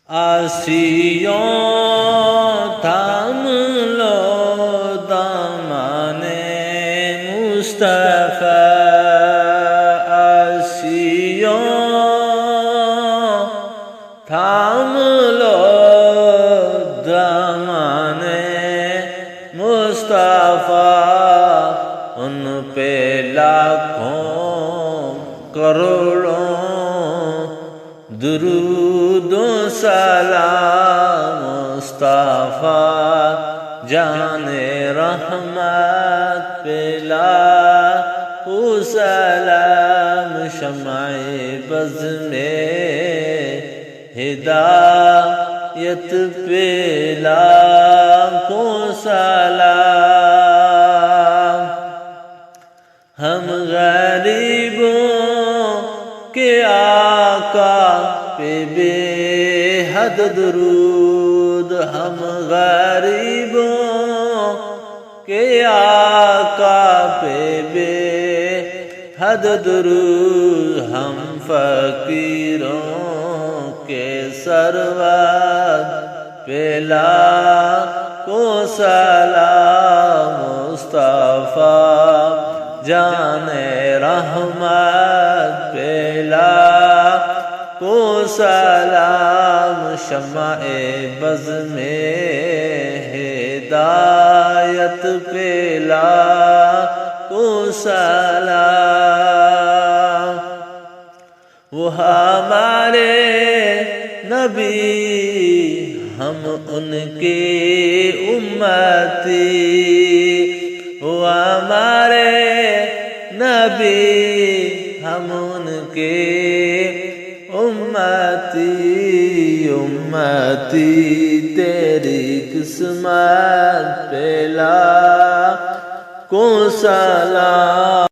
آسیوں تھام لو دامن مصطفیٰ، آسیوں تھام لو دامن مصطفیٰ، ان پہ لاکھوں کروڑوں درود و سلام، مصطفیٰ جان رحمت پہ لاکھوں سلام، شمع بز میں ہدایت پہ لاکھوں سلام، ہم غریبوں کے آقا پہ بے حد درود، ہم غریبوں کے آقا پہ بے حد درود، ہم فقیروں کے سرور پہ لاکھوں سلام، مصطفیٰ جان رحمت پہ لاکھوں سلام، شمع بز میں ہدایت پہ لاکھوں سلام، وہ ہمارے نبی ہم ان کے امتی، وہ ہمارے نبی ہم ان کے امتی، امتی تیری قسمت پہ لاکھوں سلام،